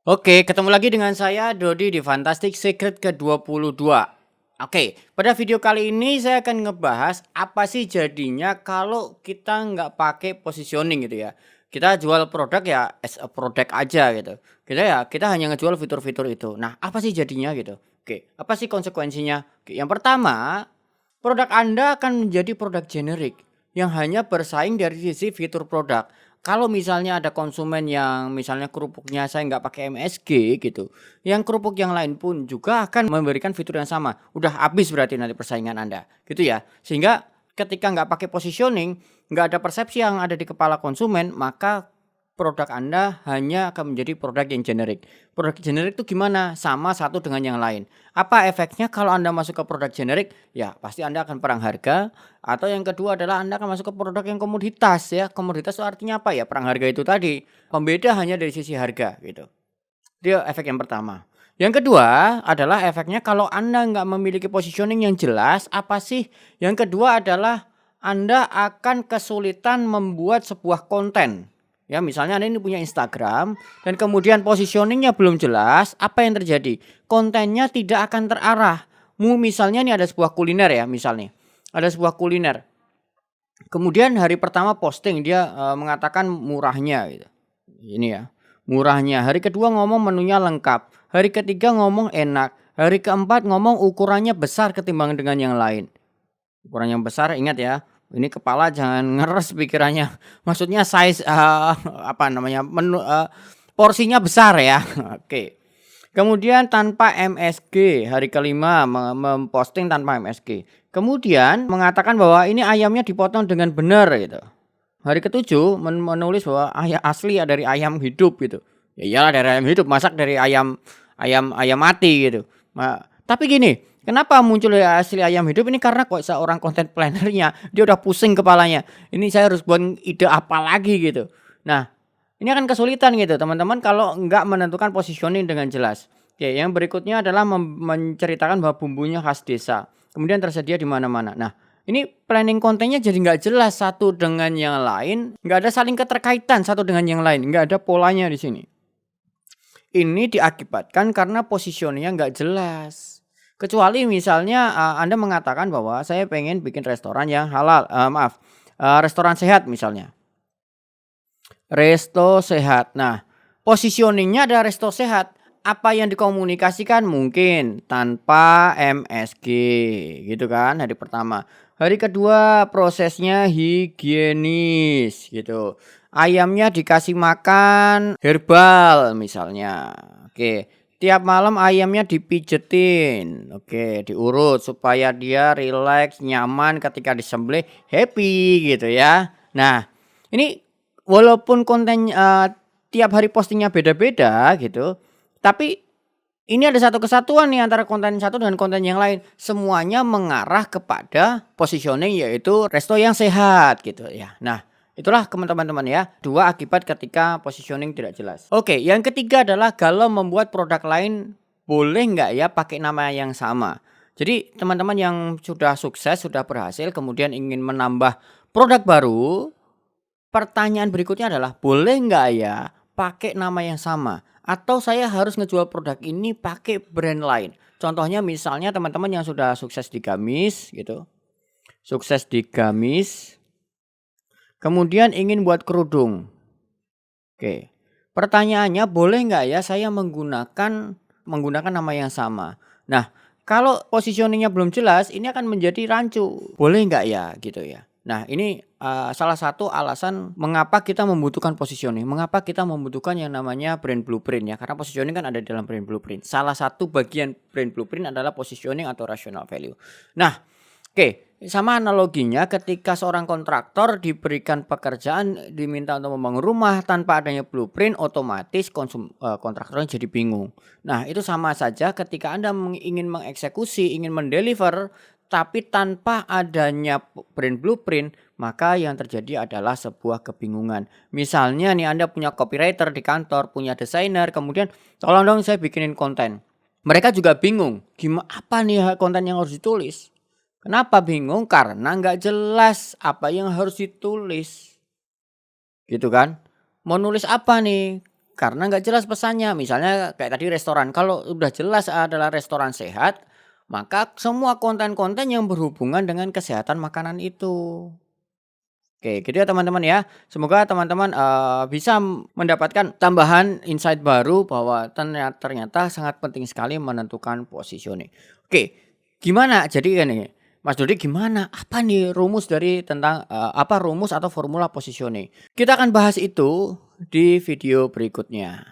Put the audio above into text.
Oke, ketemu lagi dengan saya Dodi di Fantastic Secret ke-22. Oke, pada video kali ini saya akan ngebahas apa sih jadinya kalau kita nggak pakai positioning gitu ya. Kita jual produk ya as a product aja gitu. Kita hanya ngejual fitur-fitur itu. Nah, apa sih jadinya gitu? Oke, apa sih konsekuensinya? Oke, yang pertama, produk Anda akan menjadi produk generik yang hanya bersaing dari sisi fitur produk. Kalau misalnya ada konsumen yang misalnya kerupuknya saya nggak pakai MSG gitu, yang kerupuk yang lain pun juga akan memberikan fitur yang sama. Udah habis berarti nanti persaingan Anda, gitu ya. Sehingga ketika nggak pakai positioning, nggak ada persepsi yang ada di kepala konsumen, maka produk Anda hanya akan menjadi produk yang generik. Produk generik itu gimana? Sama satu dengan yang lain. Apa efeknya kalau Anda masuk ke produk generik? Ya, pasti Anda akan perang harga, atau yang kedua adalah Anda akan masuk ke produk yang komoditas ya. Komoditas itu artinya apa ya? Perang harga itu tadi. Pembeda hanya dari sisi harga gitu. Itu efek yang pertama. Yang kedua adalah efeknya kalau Anda nggak memiliki positioning yang jelas, apa sih? Yang kedua adalah Anda akan kesulitan membuat sebuah konten. Ya, misalnya Anda ini punya Instagram dan kemudian positioningnya belum jelas, apa yang terjadi? Kontennya tidak akan terarah. Misalnya nih ada sebuah kuliner ya, misalnya. Ada sebuah kuliner. Kemudian hari pertama posting dia, mengatakan murahnya gitu. Ini ya, murahnya. Hari kedua ngomong menunya lengkap. Hari ketiga ngomong enak. Hari keempat ngomong ukurannya besar ketimbang dengan yang lain. Ukuran yang besar ingat ya, ini kepala jangan ngeres pikirannya. Maksudnya size, apa namanya, porsinya besar ya. Oke. Kemudian tanpa MSG, hari kelima memposting tanpa MSG. Kemudian mengatakan bahwa ini ayamnya dipotong dengan benar gitu. Hari ketujuh menulis bahwa asli ya dari ayam hidup gitu. Ya iyalah dari ayam hidup, masak dari ayam ayam ayam mati gitu. Tapi gini, kenapa muncul dari asli ayam hidup ini karena kok seorang content planner-nya dia udah pusing kepalanya. Ini saya harus buat ide apa lagi gitu. Nah, ini akan kesulitan gitu teman-teman kalau nggak menentukan positioning dengan jelas. Oke, yang berikutnya adalah menceritakan bahwa bumbunya khas desa. Kemudian tersedia di mana-mana. Nah, ini planning kontennya jadi nggak jelas satu dengan yang lain, nggak ada saling keterkaitan satu dengan yang lain, nggak ada polanya di sini. Ini diakibatkan karena positioningnya nggak jelas. Kecuali misalnya Anda mengatakan bahwa saya pengen bikin restoran yang halal, restoran sehat misalnya. Resto sehat. Nah, positioningnya ada resto sehat. Apa yang dikomunikasikan mungkin tanpa MSG gitu kan hari pertama. Hari kedua prosesnya higienis gitu. Ayamnya dikasih makan herbal misalnya. Oke, tiap malam ayamnya dipijetin. Oke, diurut supaya dia rileks, nyaman ketika disembelih, happy gitu ya. Nah, ini walaupun konten, tiap hari postingnya beda-beda gitu, tapi ini ada satu kesatuan nih antara konten satu dengan konten yang lain. Semuanya mengarah kepada positioning yaitu resto yang sehat gitu ya. Nah, itulah teman-teman ya, 2 akibat ketika positioning tidak jelas. Oke, yang ketiga adalah kalau membuat produk lain boleh nggak ya pakai nama yang sama. Jadi teman-teman yang sudah sukses, sudah berhasil kemudian ingin menambah produk baru. Pertanyaan berikutnya adalah, boleh nggak ya pakai nama yang sama? Atau saya harus ngejual produk ini pakai brand lain? Contohnya misalnya teman-teman yang sudah sukses di gamis gitu, sukses di gamis, kemudian ingin buat kerudung. Oke, pertanyaannya boleh nggak ya saya menggunakan nama yang sama? Nah, kalau positioningnya belum jelas, ini akan menjadi rancu. Boleh nggak ya gitu ya? Nah, ini salah satu alasan mengapa kita membutuhkan positioning, mengapa kita membutuhkan yang namanya brand blueprint ya, karena positioning kan ada di dalam brand blueprint. Salah satu bagian brand blueprint adalah positioning atau rational value. Nah, oke, sama analoginya ketika seorang kontraktor diberikan pekerjaan, diminta untuk membangun rumah tanpa adanya blueprint, otomatis kontraktornya jadi bingung. Nah, itu sama saja ketika Anda ingin mengeksekusi, ingin mendeliver, tapi tanpa adanya brand blueprint, maka yang terjadi adalah sebuah kebingungan. Misalnya nih Anda punya copywriter di kantor, punya desainer, kemudian tolong dong saya bikinin konten. Mereka juga bingung, gimana apa nih konten yang harus ditulis? Kenapa bingung? Karena nggak jelas apa yang harus ditulis, gitu kan. Mau nulis apa nih? karena nggak jelas pesannya. Misalnya kayak tadi restoran, kalau udah jelas adalah restoran sehat, maka semua konten-konten yang berhubungan dengan kesehatan makanan itu. Oke, gitu ya teman-teman ya. Semoga teman-teman, bisa mendapatkan tambahan insight baru bahwa ternyata sangat penting sekali menentukan positioning. Oke, gimana jadi gini, Mas Dodi gimana, apa nih rumus dari tentang, apa rumus atau formula positioning? Kita akan bahas itu di video berikutnya.